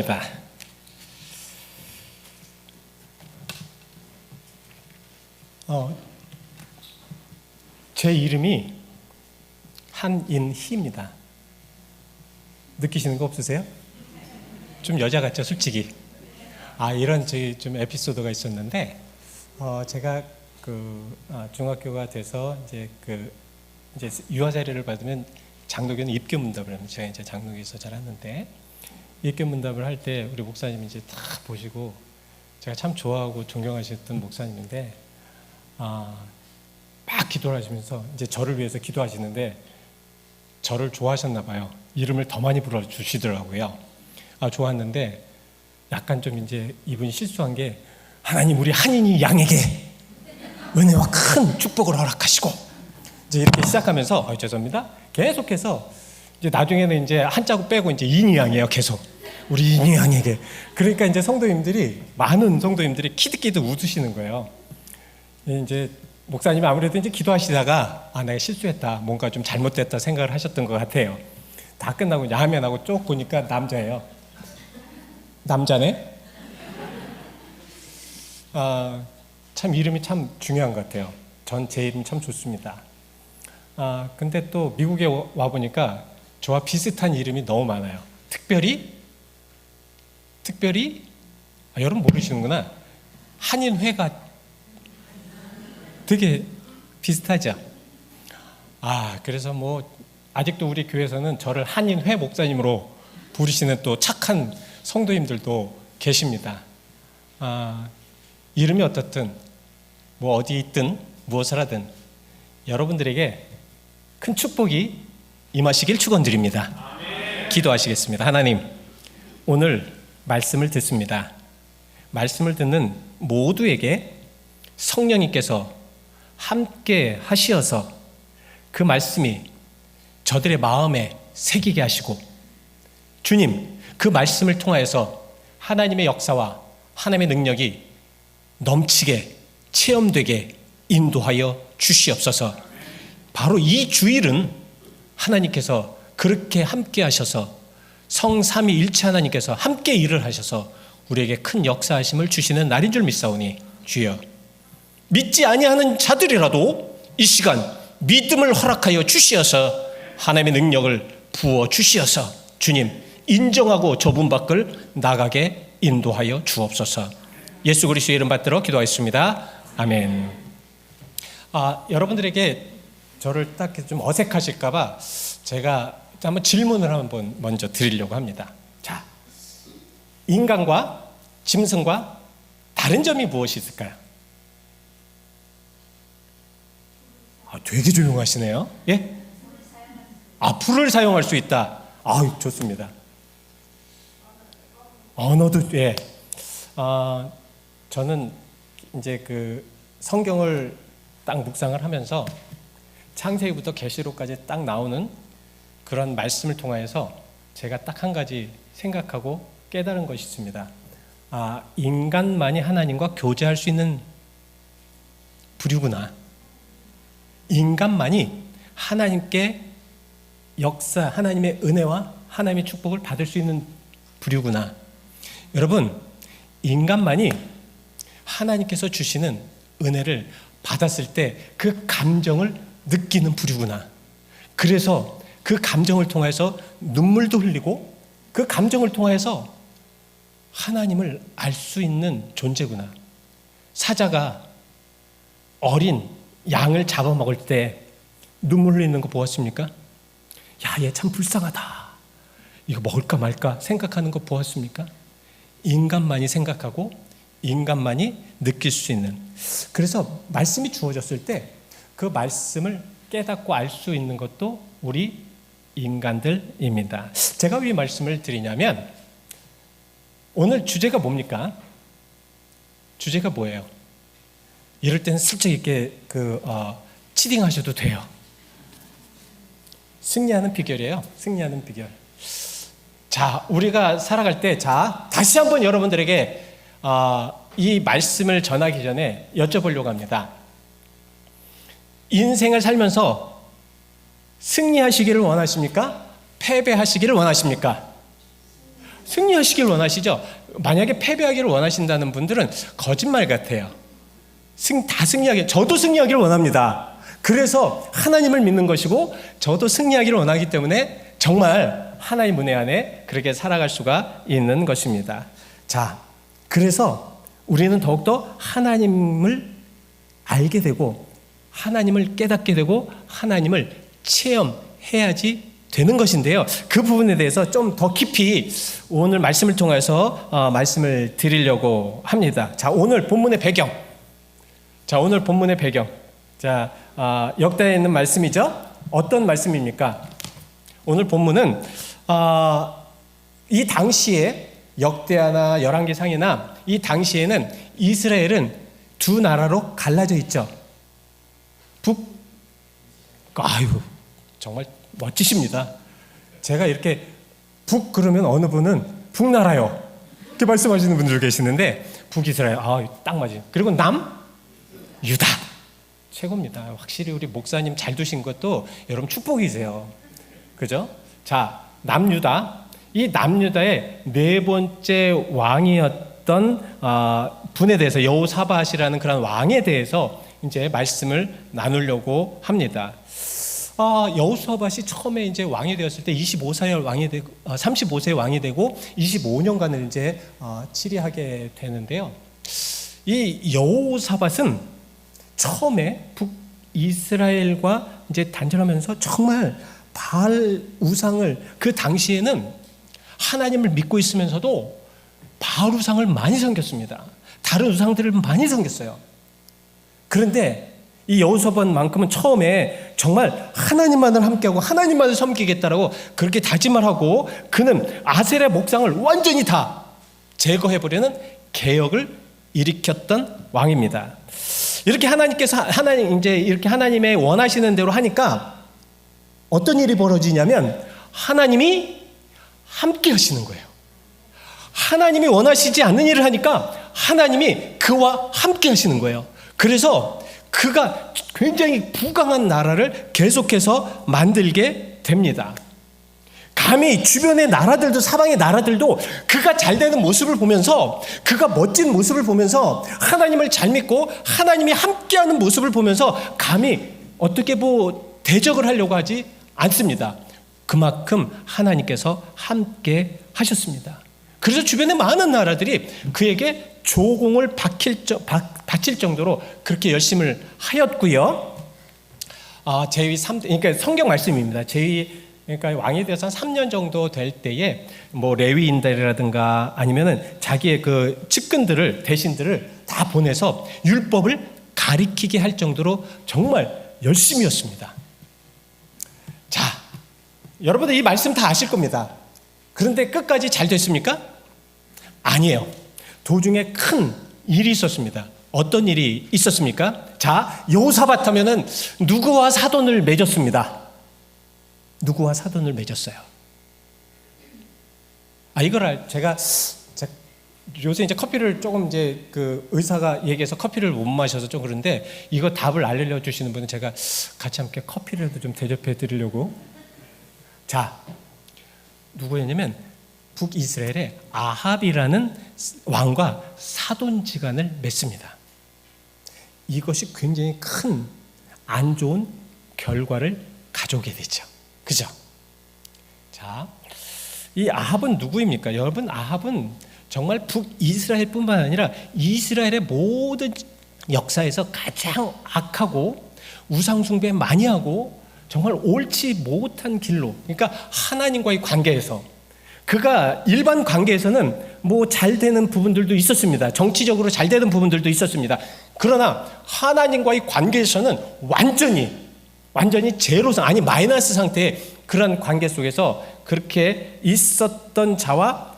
감사합니다. 제 이름이 한인희입니다. 느끼시는 거 없으세요? 좀 여자 같죠, 솔직히. 이런 좀 에피소드가 있었는데, 제가 중학교가 돼서 이제 유아 자리를 받으면 장로교는 입교 문답을 합니다. 제가 이제 장로교에서 자랐는데, 입교 문답을 할 때 우리 목사님이 이제 다 보시고, 제가 참 좋아하고 존경하셨던 목사님인데, 막 기도를 하시면서 이제 저를 위해서 기도하시는데, 저를 좋아하셨나 봐요. 이름을 더 많이 불러주시더라고요. 좋았는데, 약간 좀 이제 이분이 실수한 게, 하나님 우리 한인이 양에게 은혜와 큰 축복을 허락하시고, 이제 이렇게 시작하면서, 죄송합니다. 계속해서, 이제 나중에는 이제 한자국 빼고 이제 인이 양이에요, 계속. 우리 인이 양에게. 그러니까 이제 많은 성도님들이 키득키득 웃으시는 거예요. 이제 목사님이 아무래도 이제 기도하시다가, 내가 실수했다, 뭔가 좀 잘못됐다 생각을 하셨던 것 같아요. 다 끝나고 이제 화면하고 쭉 보니까 남자예요. 남자네? 참 이름이 참 중요한 것 같아요. 전 제 이름 참 좋습니다. 근데 또 미국에 와보니까 저와 비슷한 이름이 너무 많아요. 특별히 여러분 모르시는구나. 한인회가 되게 비슷하죠. 그래서 아직도 우리 교회에서는 저를 한인회 목사님으로 부르시는 또 착한 성도님들도 계십니다. 이름이 어떻든, 어디 있든, 무엇을 하든, 여러분들에게 큰 축복이 임하시길 축원드립니다. 기도하시겠습니다. 하나님, 오늘 말씀을 듣습니다. 말씀을 듣는 모두에게 성령님께서 함께 하시어서 그 말씀이 저들의 마음에 새기게 하시고, 주님, 그 말씀을 통하여서 하나님의 역사와 하나님의 능력이 넘치게 체험되게 인도하여 주시옵소서. 바로 이 주일은 하나님께서 그렇게 함께 하셔서 성삼위일체 하나님께서 함께 일을 하셔서 우리에게 큰 역사하심을 주시는 날인 줄 믿사오니, 주여, 믿지 아니하는 자들이라도 이 시간 믿음을 허락하여 주시어서 하나님의 능력을 부어 주시어서 주님 인정하고 저분 밖을 나가게 인도하여 주옵소서. 예수 그리스도의 이름 받들어 기도하였습니다. 아멘. 여러분들에게 저를 딱 좀 어색하실까봐 제가 한번 질문을 한번 먼저 드리려고 합니다. 자, 인간과 짐승과 다른 점이 무엇이 있을까요? 되게 조용하시네요. 예? 불을 사용할 수 있다. 좋습니다. 언어도, 예. 저는 이제 성경을 딱 묵상을 하면서 창세기부터 계시록까지 딱 나오는 그런 말씀을 통하여서 제가 딱 한 가지 생각하고 깨달은 것이 있습니다. 인간만이 하나님과 교제할 수 있는 부류구나. 인간만이 하나님께 하나님의 은혜와 하나님의 축복을 받을 수 있는 부류구나. 여러분, 인간만이 하나님께서 주시는 은혜를 받았을 때 그 감정을 느끼는 부류구나. 그래서 그 감정을 통해서 눈물도 흘리고 그 감정을 통해서 하나님을 알 수 있는 존재구나. 사자가 어린 양을 잡아먹을 때 눈물 흘리는 거 보았습니까? 얘 참 불쌍하다. 이거 먹을까 말까 생각하는 거 보았습니까? 인간만이 생각하고 인간만이 느낄 수 있는. 그래서 말씀이 주어졌을 때 그 말씀을 깨닫고 알 수 있는 것도 우리 인간들입니다. 제가 왜 말씀을 드리냐면 오늘 주제가 뭡니까? 주제가 뭐예요? 이럴 때는 슬쩍 이렇게 치딩하셔도 돼요. 승리하는 비결이에요. 승리하는 비결. 자, 우리가 살아갈 때, 다시 한번 여러분들에게 이 말씀을 전하기 전에 여쭤보려고 합니다. 인생을 살면서 승리하시기를 원하십니까? 패배하시기를 원하십니까? 승리하시길 원하시죠? 만약에 패배하기를 원하신다는 분들은 거짓말 같아요. 다 승리하길, 저도 승리하기를 원합니다. 그래서 하나님을 믿는 것이고 저도 승리하기를 원하기 때문에 정말 하나님 은혜 안에 그렇게 살아갈 수가 있는 것입니다. 자, 그래서 우리는 더욱더 하나님을 알게 되고 하나님을 깨닫게 되고 하나님을 체험해야지 되는 것인데요. 그 부분에 대해서 좀 더 깊이 오늘 말씀을 통해서 말씀을 드리려고 합니다. 자, 오늘 본문의 배경. 자, 역대에 있는 말씀이죠. 어떤 말씀입니까? 오늘 본문은 이 당시에 역대하나 열왕기상이나 이 당시에는 이스라엘은 두 나라로 갈라져 있죠. 정말 멋지십니다. 제가 이렇게 그러면 어느 분은 북나라요 이렇게 말씀하시는 분들 계시는데 북이스라엘, 딱 맞아요. 그리고 유다, 최고입니다. 확실히 우리 목사님 잘 두신 것도 여러분 축복이세요. 그죠? 자, 남유다. 이 남유다의 네 번째 왕이었던 분에 대해서 여호사밧이라는 그런 왕에 대해서 이제 말씀을 나누려고 합니다. 여호사밧이 처음에 이제 왕이 되었을 때 35세 왕이 되고 25년간을 이제 치리하게 되는데요. 이 여호사밧은 처음에 북이스라엘과 이제 단절하면서 정말 바알 우상을, 그 당시에는 하나님을 믿고 있으면서도 바알 우상을 많이 섬겼습니다. 다른 우상들을 많이 섬겼어요. 그런데 이 여호사밧만큼은 처음에 정말 하나님만을 함께하고 하나님만을 섬기겠다라고 그렇게 다짐을 하고 그는 아세라 목상을 완전히 다 제거해버리는 개혁을 일으켰던 왕입니다. 이렇게 이렇게 하나님의 원하시는 대로 하니까 어떤 일이 벌어지냐면 하나님이 함께 하시는 거예요. 하나님이 원하시지 않는 일을 하니까 하나님이 그와 함께 하시는 거예요. 그래서 그가 굉장히 부강한 나라를 계속해서 만들게 됩니다. 감히 주변의 나라들도, 사방의 나라들도 그가 잘 되는 모습을 보면서, 그가 멋진 모습을 보면서, 하나님을 잘 믿고 하나님이 함께하는 모습을 보면서 감히 어떻게 대적을 하려고 하지 않습니다. 그만큼 하나님께서 함께 하셨습니다. 그래서 주변의 많은 나라들이 그에게 조공을 바칠 정도로 그렇게 열심을 하였고요. 제위 3대, 그러니까 성경 말씀입니다. 그러니까 왕이 돼서 한 3년 정도 될 때에 레위인들이라든가 아니면은 자기의 그 측근들을, 대신들을 다 보내서 율법을 가리키게 할 정도로 정말 열심이었습니다. 자, 여러분들 이 말씀 다 아실 겁니다. 그런데 끝까지 잘 됐습니까? 아니에요. 도중에 큰 일이 있었습니다. 어떤 일이 있었습니까? 자, 여호사밧 하면은 누구와 사돈을 맺었습니다. 누구와 사돈을 맺었어요. 이걸 제가 요새 이제 커피를 조금 이제 그 의사가 얘기해서 커피를 못 마셔서 좀 그런데 이거 답을 알려주시는 분은 제가 같이 함께 커피라도 좀 대접해 드리려고. 자, 누구였냐면 북이스라엘의 아합이라는 왕과 사돈지간을 맺습니다. 이것이 굉장히 큰 안 좋은 결과를 가져오게 되죠. 그죠? 자, 이 아합은 누구입니까? 여러분, 아합은 정말 북이스라엘뿐만 아니라 이스라엘의 모든 역사에서 가장 악하고 우상숭배 많이 하고 정말 옳지 못한 길로, 그러니까 하나님과의 관계에서, 그가 일반 관계에서는 잘 되는 부분들도 있었습니다. 정치적으로 잘 되는 부분들도 있었습니다. 그러나 하나님과의 관계에서는 완전히 제로상, 아니 마이너스 상태의 그런 관계 속에서 그렇게 있었던 자와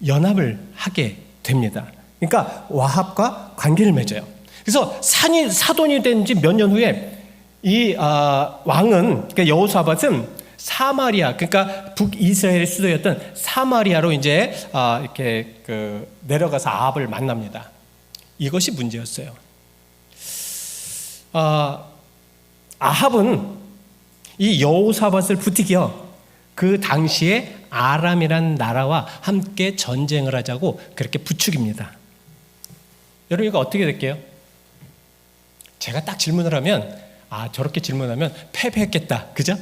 연합을 하게 됩니다. 그러니까 와합과 관계를 맺어요. 그래서 사돈이 된 지 몇 년 후에 이 왕은, 그러니까 여호사밧은 사마리아, 그러니까 북이스라엘의 수도였던 사마리아로 이제 이렇게 내려가서 아합을 만납니다. 이것이 문제였어요. 아합은 이 여호사밧을 부추겨 그 당시에 아람이라는 나라와 함께 전쟁을 하자고 그렇게 부추깁니다. 여러분 이거 어떻게 될게요? 제가 딱 질문을 하면 저렇게 질문하면 패배했겠다. 그죠?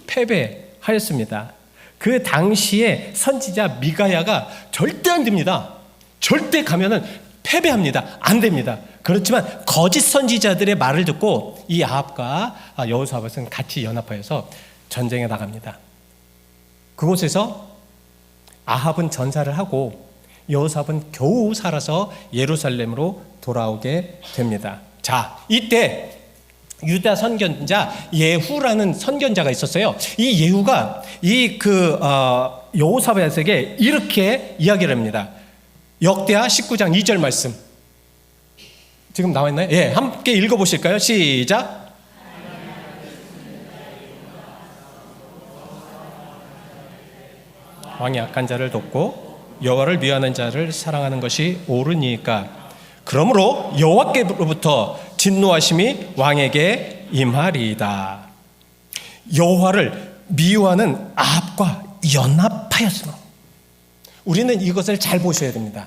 패배하였습니다. 그 당시에 선지자 미가야가 절대 안 됩니다. 절대 가면은 패배합니다. 안 됩니다. 그렇지만 거짓 선지자들의 말을 듣고 이 아합과 여호사밧은 같이 연합하여서 전쟁에 나갑니다. 그곳에서 아합은 전사를 하고 여호사밧은 겨우 살아서 예루살렘으로 돌아오게 됩니다. 자, 이때 유다 선견자 예후라는 선견자가 있었어요. 이 예후가 여호사밧에게 이렇게 이야기를 합니다. 역대하 19장 2절 말씀. 지금 나와 있나요? 예, 함께 읽어보실까요? 시작. 왕이 악한 자를 돕고 여호와를 미워하는 자를 사랑하는 것이 옳으니까. 그러므로 여호와께로부터 진노하심이 왕에게 임하리이다. 여호와를 미워하는 아합과 연합하였으므로. 우리는 이것을 잘 보셔야 됩니다.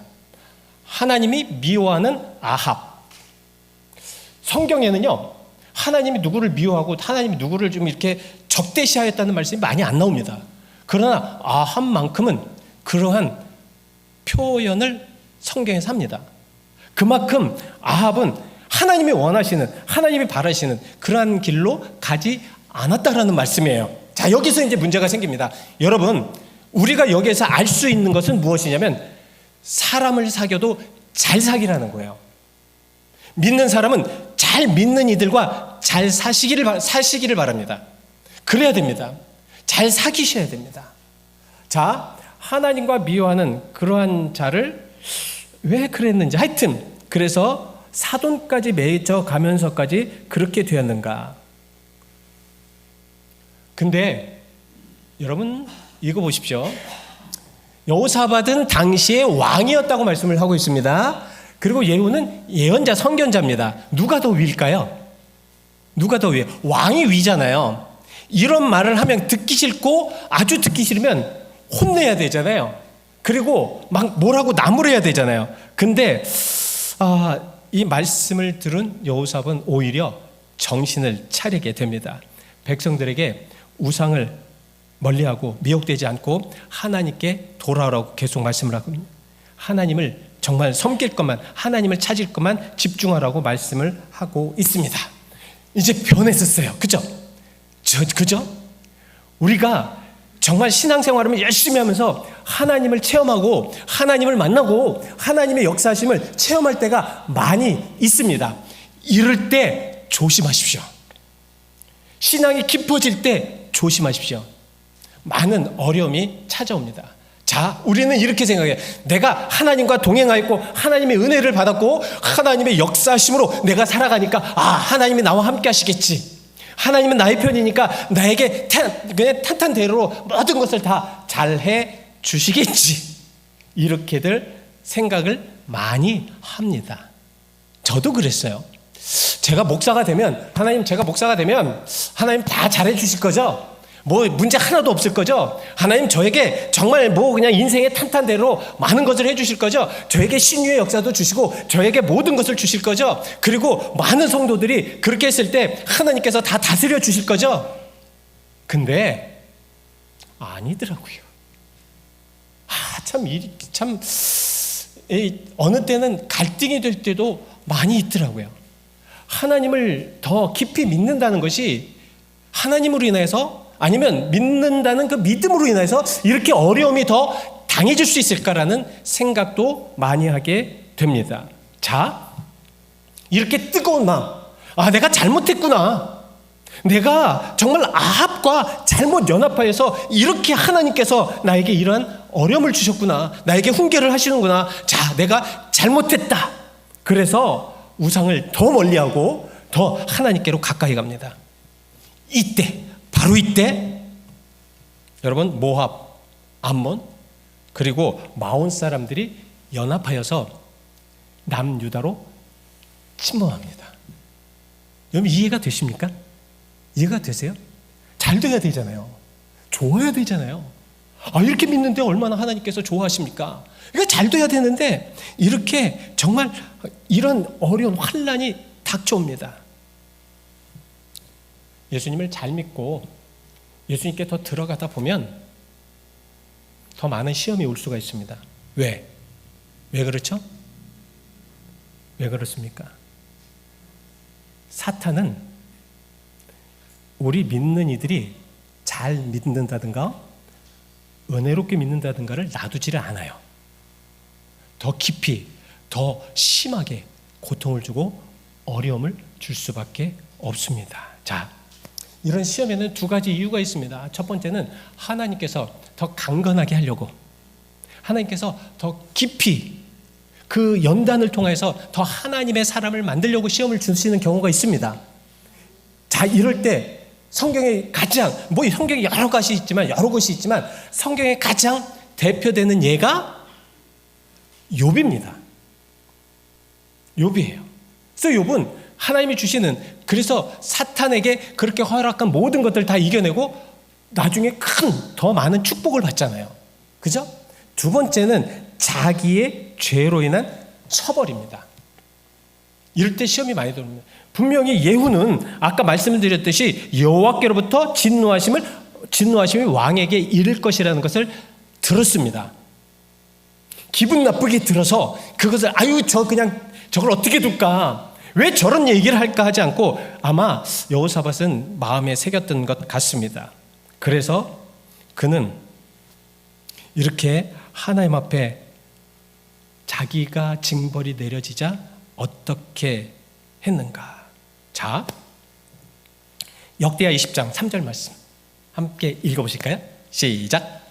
하나님이 미워하는 아합. 성경에는요, 하나님이 누구를 미워하고 하나님이 누구를 좀 이렇게 적대시하였다는 말씀이 많이 안 나옵니다. 그러나 아합만큼은 그러한 표현을 성경에서 합니다. 그만큼 아합은 하나님이 원하시는, 하나님이 바라시는 그러한 길로 가지 않았다라는 말씀이에요. 자, 여기서 이제 문제가 생깁니다. 여러분, 우리가 여기에서 알 수 있는 것은 무엇이냐면 사람을 사귀어도 잘 사귀라는 거예요. 믿는 사람은 잘 믿는 이들과 잘 사시기를 바랍니다. 그래야 됩니다. 잘 사귀셔야 됩니다. 자, 하나님과 미워하는 그러한 자를 왜 그랬는지, 하여튼 그래서 사돈까지 맺어 가면서까지 그렇게 되었는가. 근데 여러분 이거 보십시오. 여호사밧은 당시에 왕이었다고 말씀을 하고 있습니다. 그리고 예후는 예언자, 선견자입니다. 누가 더 위일까요? 누가 더 위에? 왕이 위잖아요. 이런 말을 하면 듣기 싫고 아주 듣기 싫으면 혼내야 되잖아요. 그리고 막 뭐라고 나무래야 되잖아요. 근데 이 말씀을 들은 여호사밧은 오히려 정신을 차리게 됩니다. 백성들에게 우상을 멀리하고 미혹되지 않고 하나님께 돌아오라고 계속 말씀을 하고, 하나님을 정말 섬길 것만, 하나님을 찾을 것만 집중하라고 말씀을 하고 있습니다. 이제 변했었어요. 그죠? 그죠? 우리가 정말 신앙생활을 열심히 하면서 하나님을 체험하고 하나님을 만나고 하나님의 역사하심을 체험할 때가 많이 있습니다. 이럴 때 조심하십시오. 신앙이 깊어질 때 조심하십시오. 많은 어려움이 찾아옵니다. 자, 우리는 이렇게 생각해요. 내가 하나님과 동행하였고 하나님의 은혜를 받았고 하나님의 역사하심으로 내가 살아가니까 하나님이 나와 함께 하시겠지. 하나님은 나의 편이니까 나에게 그냥 탄탄대로 모든 것을 다 잘해 주시겠지. 이렇게들 생각을 많이 합니다. 저도 그랬어요. 제가 목사가 되면 하나님 다 잘해 주실 거죠? 뭐 문제 하나도 없을 거죠? 하나님 저에게 정말 그냥 인생의 탄탄대로 많은 것을 해주실 거죠? 저에게 신유의 역사도 주시고 저에게 모든 것을 주실 거죠? 그리고 많은 성도들이 그렇게 했을 때 하나님께서 다 다스려 주실 거죠? 근데 아니더라고요. 어느 때는 갈등이 될 때도 많이 있더라고요. 하나님을 더 깊이 믿는다는 것이 하나님으로 인해서, 아니면 믿는다는 그 믿음으로 인해서 이렇게 어려움이 더 당해질 수 있을까라는 생각도 많이 하게 됩니다. 자, 이렇게 뜨거운 마음, 내가 잘못했구나, 내가 정말 아합과 잘못 연합하여서 이렇게 하나님께서 나에게 이러한 어려움을 주셨구나, 나에게 훈계를 하시는구나, 자, 내가 잘못했다. 그래서 우상을 더 멀리하고 더 하나님께로 가까이 갑니다. 바로 이때 여러분, 모압, 암몬 그리고 마온 사람들이 연합하여서 남유다로 침범합니다. 여러분 이해가 되십니까? 이해가 되세요? 잘 돼야 되잖아요. 좋아야 되잖아요. 이렇게 믿는데 얼마나 하나님께서 좋아하십니까? 이거 잘 돼야 되는데 이렇게 정말 이런 어려운 환난이 닥쳐옵니다. 예수님을 잘 믿고 예수님께 더 들어가다 보면 더 많은 시험이 올 수가 있습니다. 왜? 왜 그렇죠? 왜 그렇습니까? 사탄은 우리 믿는 이들이 잘 믿는다든가 은혜롭게 믿는다든가를 놔두지를 않아요. 더 깊이, 더 심하게 고통을 주고 어려움을 줄 수밖에 없습니다. 자, 이런 시험에는 두 가지 이유가 있습니다. 첫 번째는 하나님께서 더 강건하게 하려고, 하나님께서 더 깊이 그 연단을 통해서 더 하나님의 사람을 만들려고 시험을 주시는 경우가 있습니다. 자, 이럴 때 성경에 가장, 성경에 여러 것이 있지만 성경에 가장 대표되는 예가 욥입니다. 욥이에요. 그래서 욥은 하나님이 주시는, 그래서 사탄에게 그렇게 허락한 모든 것들을 다 이겨내고 나중에 더 많은 축복을 받잖아요. 그죠? 두 번째는 자기의 죄로 인한 처벌입니다. 이럴 때 시험이 많이 들어옵니다. 분명히 예후는 아까 말씀을 드렸듯이 여호와께로부터 진노하심이 왕에게 이를 것이라는 것을 들었습니다. 기분 나쁘게 들어서 그것을 저걸 어떻게 둘까? 왜 저런 얘기를 할까 하지 않고 아마 여호사밧은 마음에 새겼던 것 같습니다. 그래서 그는 이렇게 하나님 앞에 자기가 징벌이 내려지자 어떻게 했는가? 자, 역대하 20장 3절 말씀 함께 읽어보실까요? 시작.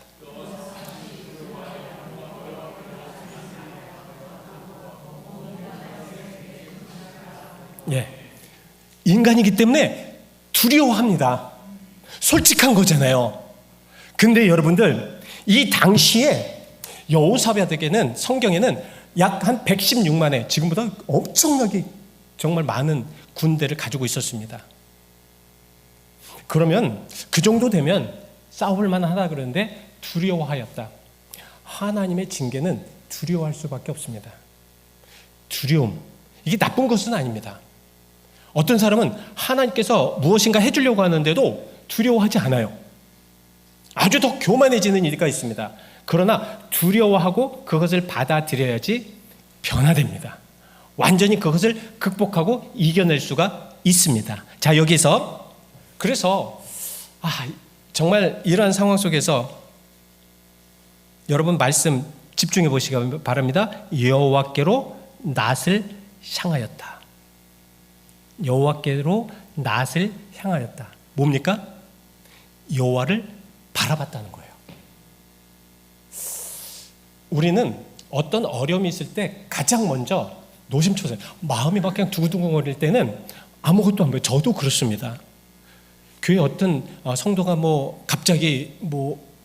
예, 인간이기 때문에 두려워합니다. 솔직한 거잖아요. 근데 여러분들, 이 당시에 여호사밧에게는 성경에는 약 한 116만의 지금보다 엄청나게 정말 많은 군대를 가지고 있었습니다. 그러면 그 정도 되면 싸울 만하다 그러는데 두려워하였다. 하나님의 징계는 두려워할 수밖에 없습니다. 두려움, 이게 나쁜 것은 아닙니다. 어떤 사람은 하나님께서 무엇인가 해주려고 하는데도 두려워하지 않아요. 아주 더 교만해지는 이가 있습니다. 그러나 두려워하고 그것을 받아들여야지 변화됩니다. 완전히 그것을 극복하고 이겨낼 수가 있습니다. 자, 여기서 그래서 정말 이러한 상황 속에서 여러분 말씀 집중해 보시기 바랍니다. 여호와께로 낫을 향하였다. 여호와께로 낫을 향하였다. 뭡니까? 여호와를 바라봤다는 거예요. 우리는 어떤 어려움이 있을 때 가장 먼저 노심초사, 마음이 막 그냥 두근두근거릴 때는 아무것도 안 보여요. 저도 그렇습니다. 교회 어떤 성도가 갑자기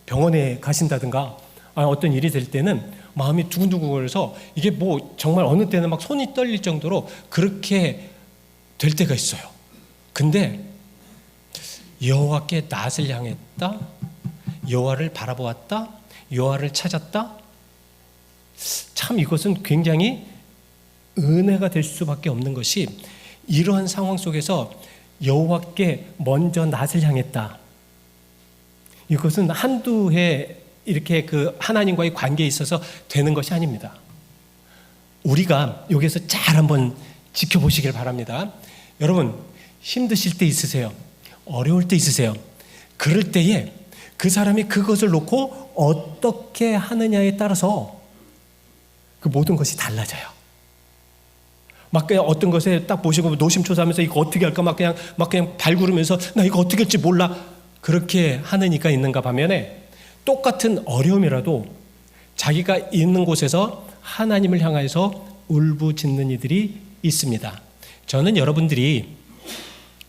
병원에 가신다든가 어떤 일이 될 때는 마음이 두근두근거려서 이게 정말 어느 때는 막 손이 떨릴 정도로 그렇게 될 때가 있어요. 근데 여호와께 낫을 향했다, 여호와를 바라보았다, 여호와를 찾았다. 참 이것은 굉장히 은혜가 될 수밖에 없는 것이, 이러한 상황 속에서 여호와께 먼저 낫을 향했다. 이것은 한두 해 이렇게 그 하나님과의 관계에 있어서 되는 것이 아닙니다. 우리가 여기서 잘 한번 지켜보시길 바랍니다. 여러분, 힘드실 때 있으세요? 어려울 때 있으세요? 그럴 때에 그 사람이 그것을 놓고 어떻게 하느냐에 따라서 그 모든 것이 달라져요. 막 그냥 어떤 것에 딱 보시고 노심초사하면서 이거 어떻게 할까 막 그냥 발구르면서 나 이거 어떻게 할지 몰라, 그렇게 하는 이가 있는가 반면에 똑같은 어려움이라도 자기가 있는 곳에서 하나님을 향해서 울부짖는 이들이 있습니다. 저는 여러분들이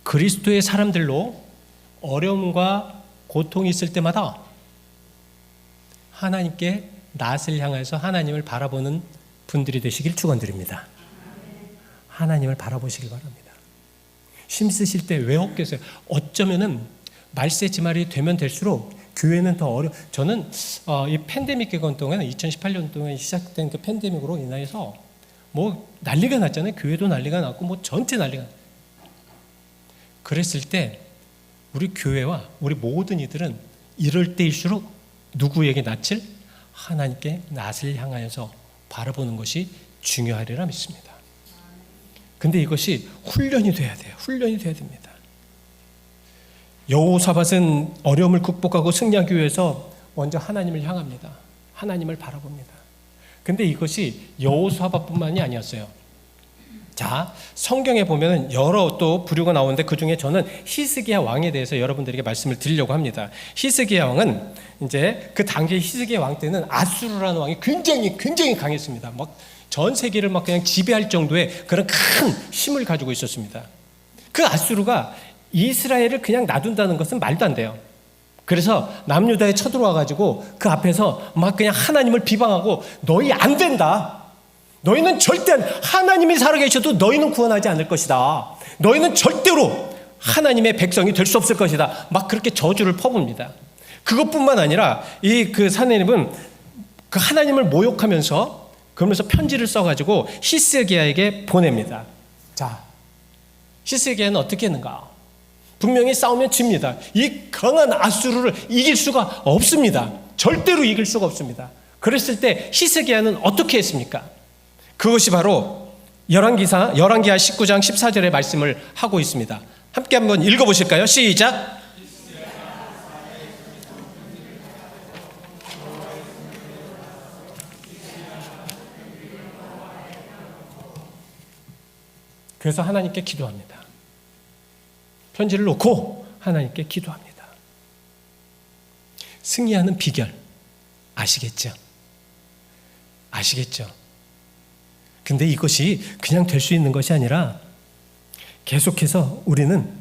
그리스도의 사람들로 어려움과 고통이 있을 때마다 하나님께 낫을 향해서 하나님을 바라보는 분들이 되시길 축원드립니다. 하나님을 바라보시길 바랍니다. 힘쓰실 때 왜 없겠어요? 어쩌면은 말세지말이 되면 될수록 교회는 더 저는 이 팬데믹 기간 동안 2018년 동안 시작된 그 팬데믹으로 인해서 뭐 난리가 났잖아요. 교회도 난리가 났고 뭐 전체 난리가 났어요. 그랬을 때 우리 교회와 우리 모든 이들은 이럴 때일수록 누구에게 낯을? 하나님께 낯을 향하여서 바라보는 것이 중요하리라 믿습니다. 근데 이것이 훈련이 돼야 돼요. 훈련이 돼야 됩니다. 여호사밧은 어려움을 극복하고 승리하기 위해서 먼저 하나님을 향합니다. 하나님을 바라봅니다. 근데 이것이 여호사밧뿐만이 아니었어요. 자, 성경에 보면 여러 또 부류가 나오는데 그 중에 저는 히스기야 왕에 대해서 여러분들에게 말씀을 드리려고 합니다. 히스기야 왕은 이제 그 당시에 히스기야 왕 때는 아수르라는 왕이 굉장히 강했습니다. 막 전 세계를 막 그냥 지배할 정도의 그런 큰 힘을 가지고 있었습니다. 그 아수르가 이스라엘을 그냥 놔둔다는 것은 말도 안 돼요. 그래서 남유다에 쳐들어와 가지고 그 앞에서 막 그냥 하나님을 비방하고 너희 안 된다. 너희는 절대 하나님이 살아계셔도 너희는 구원하지 않을 것이다. 너희는 절대로 하나님의 백성이 될 수 없을 것이다. 막 그렇게 저주를 퍼붓니다. 그것뿐만 아니라 그 사내립은 그 하나님을 모욕하면서 그러면서 편지를 써가지고 히스기야에게 보냅니다. 자, 히스기야는 어떻게 했는가? 분명히 싸우면 집니다. 이 강한 아수르를 이길 수가 없습니다. 절대로 이길 수가 없습니다. 그랬을 때 히스기야는 어떻게 했습니까? 그것이 바로 열왕기하 19장 14절의 말씀을 하고 있습니다. 함께 한번 읽어보실까요? 시작! 그래서 하나님께 기도합니다. 편지를 놓고 하나님께 기도합니다. 승리하는 비결 아시겠죠? 아시겠죠? 근데 이것이 그냥 될 수 있는 것이 아니라 계속해서 우리는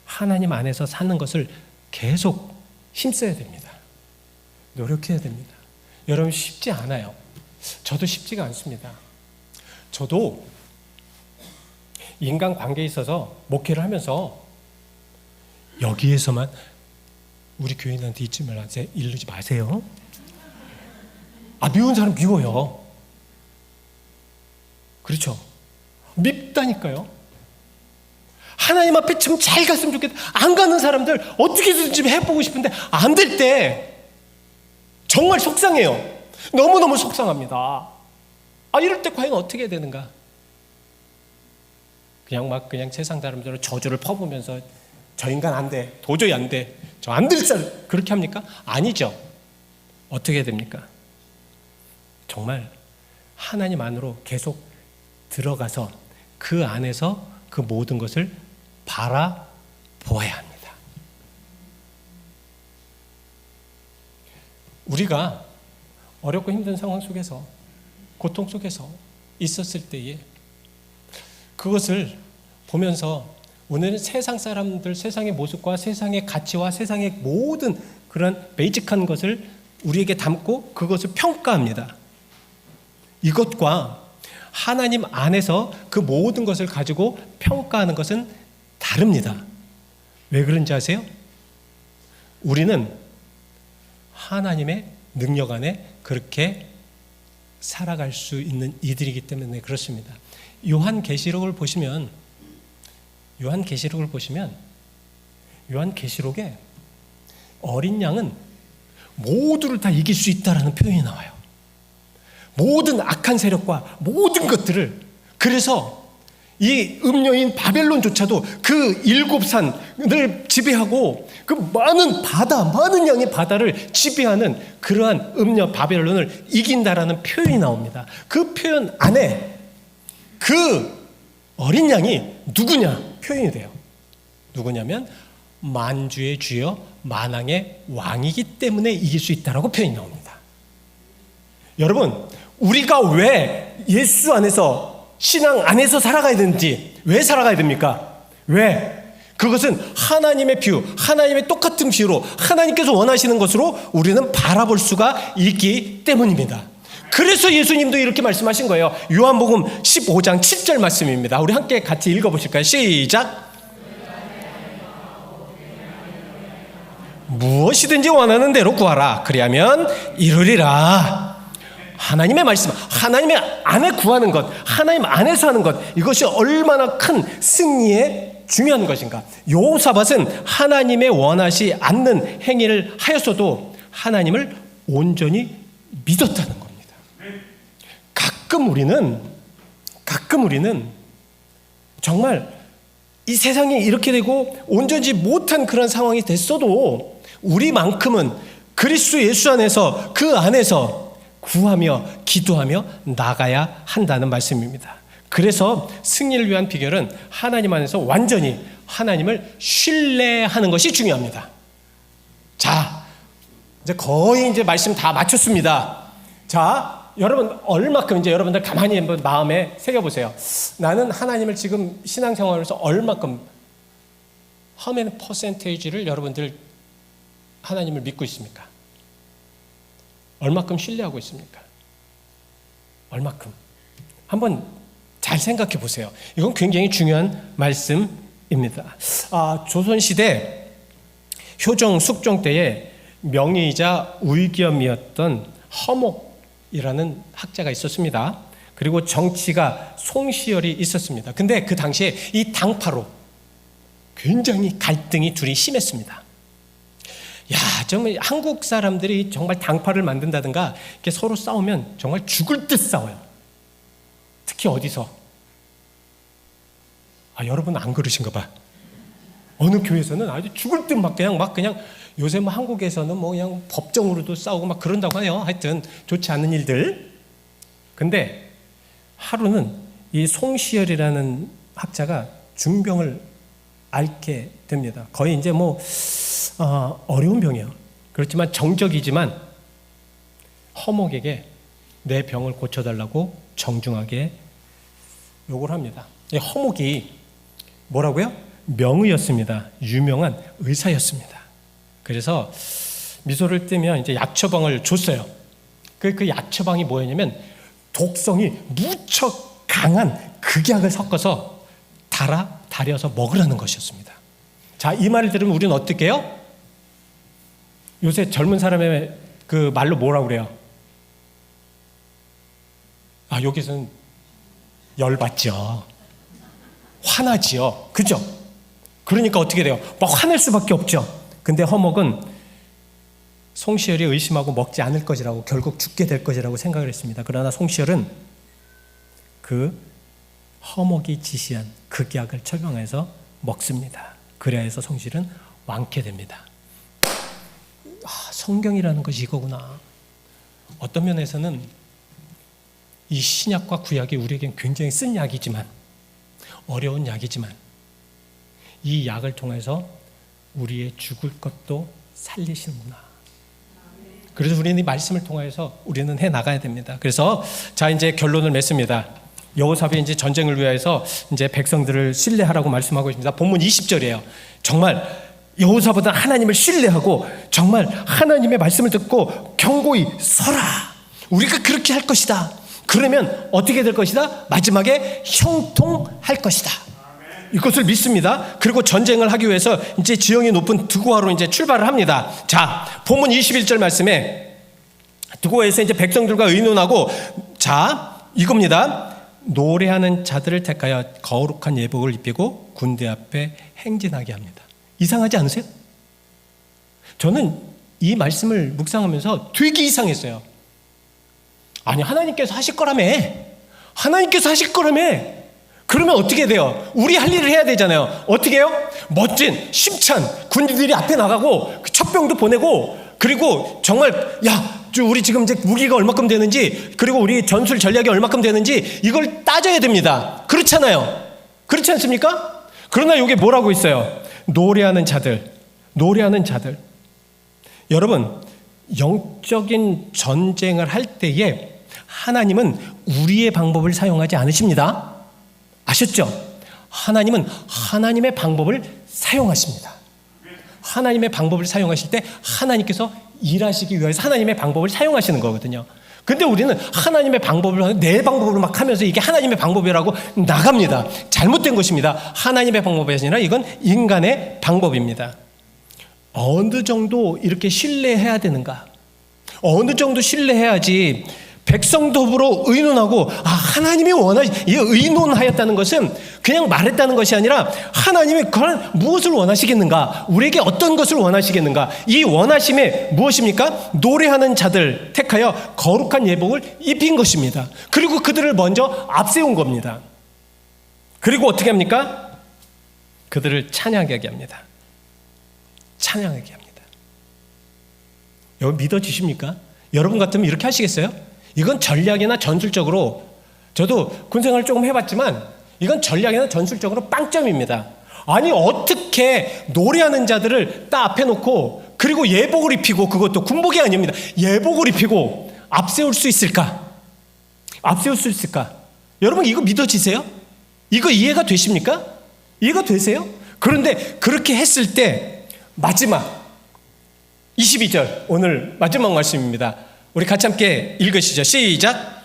하나님 안에서 사는 것을 계속 힘써야 됩니다. 노력해야 됩니다. 여러분 쉽지 않아요. 저도 쉽지가 않습니다. 저도 인간관계에 있어서 목회를 하면서 여기에서만 우리 교인한테 잊지 말라세요. 이르지 마세요. 미운 사람 미워요. 그렇죠? 밉다니까요. 하나님 앞에 좀 잘 갔으면 좋겠다. 안 가는 사람들 어떻게든지 해보고 싶은데 안 될 때 정말 속상해요. 너무너무 속상합니다. 이럴 때 과연 어떻게 해야 되는가? 그냥 세상 사람들은 저주를 퍼부면서 저 인간 안 돼. 도저히 안 돼. 저 안 될 사람 그렇게 합니까? 아니죠. 어떻게 해야 됩니까? 정말 하나님 안으로 계속 들어가서 그 안에서 그 모든 것을 바라보아야 합니다. 우리가 어렵고 힘든 상황 속에서 고통 속에서 있었을 때에 그것을 보면서 오늘은 세상 사람들, 세상의 모습과 세상의 가치와 세상의 모든 그런 베이직한 것을 우리에게 담고 그것을 평가합니다. 이것과 하나님 안에서 그 모든 것을 가지고 평가하는 것은 다릅니다. 왜 그런지 아세요? 우리는 하나님의 능력 안에 그렇게 살아갈 수 있는 이들이기 때문에 그렇습니다. 요한계시록을 보시면 요한계시록에 어린 양은 모두를 다 이길 수 있다라는 표현이 나와요. 모든 악한 세력과 모든 것들을. 그래서 이 음녀인 바벨론조차도 그 7산을 지배하고 그 많은 양의 바다를 지배하는 그러한 음녀 바벨론을 이긴다라는 표현이 나옵니다. 그 표현 안에 그 어린 양이 누구냐 표현이 돼요. 누구냐면 만주의 주여 만왕의 왕이기 때문에 이길 수 있다라고 표현이 나옵니다. 여러분, 우리가 왜 예수 안에서 신앙 안에서 살아가야 되는지, 왜 살아가야 됩니까? 왜? 그것은 하나님의 뷰, 하나님의 똑같은 뷰로 하나님께서 원하시는 것으로 우리는 바라볼 수가 있기 때문입니다. 그래서 예수님도 이렇게 말씀하신 거예요. 요한복음 15장 7절 말씀입니다. 우리 함께 같이 읽어보실까요? 시작. 무엇이든지 원하는 대로 구하라. 그리하면 이루리라. 하나님의 말씀, 하나님의 안에 구하는 것, 하나님 안에서 하는 것, 이것이 얼마나 큰 승리에 중요한 것인가. 여호사밧은 하나님의 원하지 않는 행위를 하였어도 하나님을 온전히 믿었다는 겁니다. 가끔 우리는 정말 이 세상이 이렇게 되고 온전히 못한 그런 상황이 됐어도 우리만큼은 그리스도 예수 안에서, 그 안에서 구하며 기도하며 나가야 한다는 말씀입니다. 그래서 승리를 위한 비결은 하나님 안에서 완전히 하나님을 신뢰하는 것이 중요합니다. 자, 이제 거의 이제 말씀 다 마쳤습니다. 자, 여러분 얼마큼 이제 여러분들 가만히 한번 마음에 새겨보세요. 나는 하나님을 지금 신앙생활에서 얼마큼, how many percentage를 여러분들 하나님을 믿고 있습니까? 얼마큼 신뢰하고 있습니까? 얼마큼? 한번 잘 생각해 보세요. 이건 굉장히 중요한 말씀입니다. 조선시대 효정, 숙종 때에 명의이자 우의겸이었던 허목이라는 학자가 있었습니다. 그리고 정치가 송시열이 있었습니다. 근데 그 당시에 이 당파로 굉장히 갈등이 둘이 심했습니다. 정말 한국 사람들이 정말 당파를 만든다든가 이렇게 서로 싸우면 정말 죽을 듯 싸워요. 특히 어디서? 여러분 안 그러신가 봐. 어느 교회에서는 아주 죽을 듯 막 그냥 요새 뭐 한국에서는 뭐 그냥 법정으로도 싸우고 막 그런다고 하네요. 하여튼 좋지 않은 일들. 근데 하루는 이 송시열이라는 학자가 중병을 앓게 됩니다. 거의 이제 뭐 어려운 병이에요. 그렇지만 정적이지만 허목에게 내 병을 고쳐달라고 정중하게 요구를 합니다. 허목이 뭐라고요? 명의였습니다. 유명한 의사였습니다. 그래서 미소를 띠면 이제 약처방을 줬어요. 그 약처방이 뭐였냐면 독성이 무척 강한 극약을 섞어서 달여서 먹으라는 것이었습니다. 자, 이 말을 들으면 우리는 어떻게 해요? 요새 젊은 사람의 그 말로 뭐라고 그래요? 여기서는 열받죠. 화나지요. 그죠? 그러니까 어떻게 돼요? 막 화낼 수밖에 없죠. 근데 허목은 송시열이 의심하고 먹지 않을 것이라고, 결국 죽게 될 것이라고 생각을 했습니다. 그러나 송시열은 그 허목이 지시한 극약을 처방해서 먹습니다. 그래야 해서 송시열은 완쾌됩니다. 성경이라는 것이 이거구나. 어떤 면에서는 이 신약과 구약이 우리에겐 굉장히 쓴 약이지만, 어려운 약이지만, 이 약을 통해서 우리의 죽을 것도 살리시는구나. 그래서 우리는 이 말씀을 통해서 우리는 해 나가야 됩니다. 그래서 자, 이제 결론을 맺습니다. 여호사밧이 이제 전쟁을 위해서 이제 백성들을 신뢰하라고 말씀하고 있습니다. 본문 20절이에요. 정말 여호사밧은 하나님을 신뢰하고 정말 하나님의 말씀을 듣고 견고히 서라. 우리가 그렇게 할 것이다. 그러면 어떻게 될 것이다? 마지막에 형통할 것이다. 이것을 믿습니다. 그리고 전쟁을 하기 위해서 이제 지형이 높은 드고아로 이제 출발을 합니다. 자, 본문 21절 말씀에 드고아에서 이제 백성들과 의논하고, 자, 이겁니다. 노래하는 자들을 택하여 거룩한 예복을 입히고 군대 앞에 행진하게 합니다. 이상하지 않으세요? 저는 이 말씀을 묵상하면서 되게 이상했어요. 아니, 하나님께서 하실 거라며. 하나님께서 하실 거라며. 그러면 어떻게 돼요? 우리 할 일을 해야 되잖아요. 어떻게 해요? 멋진 힘찬 군인들이 앞에 나가고 첩병도 보내고, 그리고 정말 우리 지금 이제 무기가 얼마큼 되는지, 그리고 우리 전술 전략이 얼마큼 되는지 이걸 따져야 됩니다. 그렇잖아요. 그렇지 않습니까? 그러나 이게 뭐라고 있어요? 노래하는 자들. 여러분, 영적인 전쟁을 할 때에 하나님은 우리의 방법을 사용하지 않으십니다. 아셨죠? 하나님은 하나님의 방법을 사용하십니다. 하나님의 방법을 사용하실 때 하나님께서 일하시기 위해서 하나님의 방법을 사용하시는 거거든요. 근데 우리는 하나님의 방법을, 내 방법으로 막 하면서 이게 하나님의 방법이라고 나갑니다. 잘못된 것입니다. 하나님의 방법이 아니라 이건 인간의 방법입니다. 어느 정도 이렇게 신뢰해야 되는가? 어느 정도 신뢰해야지 백성도부로 의논하고 하나님이 의논하였다는 것은 그냥 말했다는 것이 아니라 하나님이 그런 무엇을 원하시겠는가? 우리에게 어떤 것을 원하시겠는가? 이 원하심에 무엇입니까? 노래하는 자들 택하여 거룩한 예복을 입힌 것입니다. 그리고 그들을 먼저 앞세운 겁니다. 그리고 어떻게 합니까? 그들을 찬양하게 합니다. 찬양하게 합니다. 여러분 믿어지십니까? 여러분 같으면 이렇게 하시겠어요? 이건 전략이나 전술적으로, 저도 군생활을 조금 해봤지만 이건 전략이나 전술적으로 빵점입니다. 아니 어떻게 노래하는 자들을 딱 앞에 놓고 그리고 예복을 입히고, 그것도 군복이 아닙니다. 예복을 입히고 앞세울 수 있을까? 앞세울 수 있을까? 여러분 이거 믿어지세요? 이거 이해가 되십니까? 이해가 되세요? 그런데 그렇게 했을 때 마지막 22절, 오늘 마지막 말씀입니다. 우리 같이 함께 읽으시죠. 시작.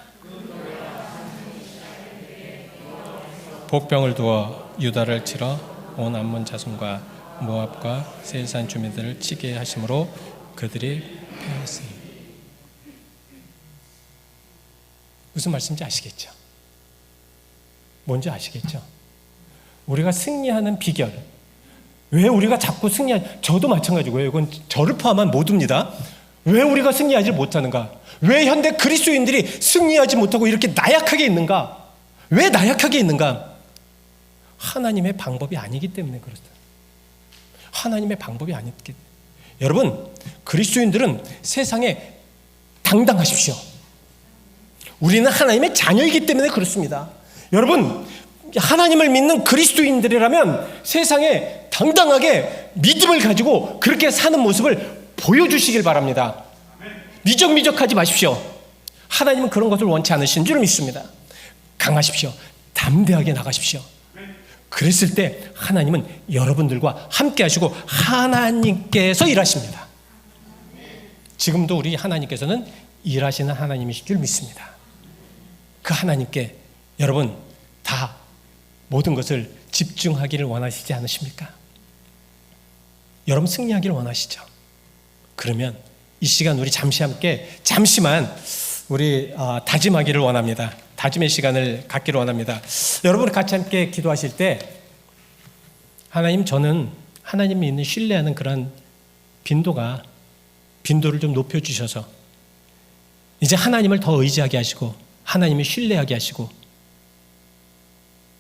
복병을 두어 유다를 치러 온 암몬 자손과 모압과 세일산 주민들을 치게 하심으로 그들이 패하였으니. 무슨 말씀인지 아시겠죠? 뭔지 아시겠죠? 우리가 승리하는 비결, 왜 우리가 자꾸 저도 마찬가지고요. 이건 저를 포함한 모두입니다. 왜 우리가 승리하지 못하는가? 왜 현대 그리스도인들이 승리하지 못하고 이렇게 나약하게 있는가? 왜 나약하게 있는가? 하나님의 방법이 아니기 때문에 그렇습니다. 하나님의 방법이 아니기 때문에. 여러분, 그리스도인들은 세상에 당당하십시오. 우리는 하나님의 자녀이기 때문에 그렇습니다. 여러분, 하나님을 믿는 그리스도인들이라면 세상에 당당하게 믿음을 가지고 그렇게 사는 모습을 보여주시길 바랍니다. 미적미적하지 마십시오. 하나님은 그런 것을 원치 않으신 줄 믿습니다. 강하십시오. 담대하게 나가십시오. 그랬을 때 하나님은 여러분들과 함께 하시고 하나님께서 일하십니다. 지금도 우리 하나님께서는 일하시는 하나님이실 줄 믿습니다. 그 하나님께 여러분 다 모든 것을 집중하기를 원하시지 않으십니까? 여러분 승리하기를 원하시죠? 그러면 이 시간 우리 잠시만 우리 다짐하기를 원합니다. 다짐의 시간을 갖기를 원합니다. 여러분 같이 함께 기도하실 때 하나님, 저는 하나님 믿는 신뢰하는 그런 빈도를 좀 높여주셔서 이제 하나님을 더 의지하게 하시고 하나님을 신뢰하게 하시고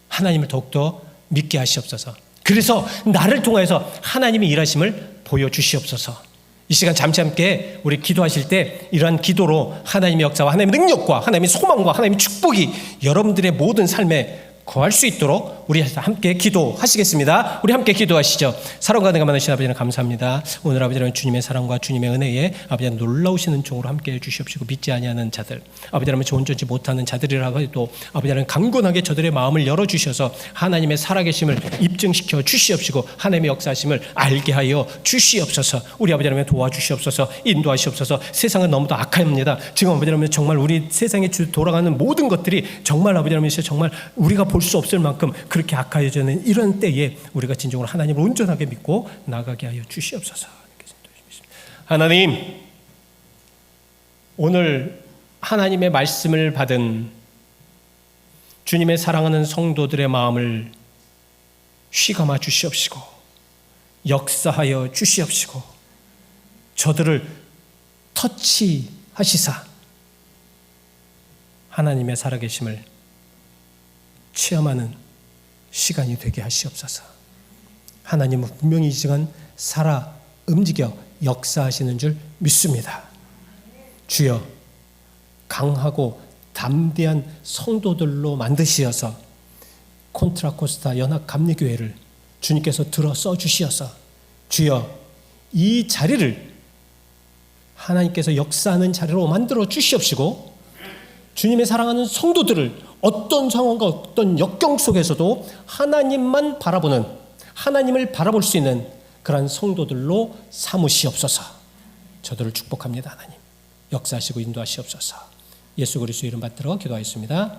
하나님을 더욱더 믿게 하시옵소서. 그래서 나를 통해서 하나님의 일하심을 보여주시옵소서. 이 시간 잠시 함께 우리 기도하실 때 이러한 기도로 하나님의 역사와 하나님의 능력과 하나님의 소망과 하나님의 축복이 여러분들의 모든 삶에 거할 수 있도록 우리 함께 기도하시겠습니다. 우리 함께 기도하시죠. 사랑과 은혜가 많으신 아버지는 감사합니다. 오늘 아버지는 주님의 사랑과 주님의 은혜에 아버지는 놀라우신 은총으로 함께 해주시옵시고 믿지 아니하는 자들, 아버지는 온전치 못하는 자들이라고 해도 아버지는 강건하게 저들의 마음을 열어주셔서 하나님의 살아계심을 입증시켜 주시옵시고 하나님의 역사하심을 알게 하여 주시옵소서. 우리 아버지는 도와주시옵소서. 인도하시옵소서. 세상은 너무도 악합니다. 지금 아버지는 정말 우리 세상에 돌아가는 모든 것들이 정말 아버지는 정말 우리가 볼 수 없을 만큼 그렇게 악하여지는 이런 때에 우리가 진정으로 하나님을 온전하게 믿고 나가게 하여 주시옵소서. 하나님, 오늘 하나님의 말씀을 받은 주님의 사랑하는 성도들의 마음을 휘감아 주시옵시고 역사하여 주시옵시고 저들을 터치하시사 하나님의 살아계심을 체험하는 시간이 되게 하시옵소서. 하나님은 분명히 이 시간 살아 움직여 역사하시는 줄 믿습니다. 주여, 강하고 담대한 성도들로 만드시어서 콘트라코스타 연합감리교회를 주님께서 들어 써주시어서 주여, 이 자리를 하나님께서 역사하는 자리로 만들어 주시옵시고 주님의 사랑하는 성도들을 어떤 상황과 어떤 역경 속에서도 하나님만 바라보는, 하나님을 바라볼 수 있는 그러한 성도들로 삼으시옵소서. 저들을 축복합니다. 하나님 역사하시고 인도하시옵소서. 예수 그리스도 이름 받들어 기도하였습니다.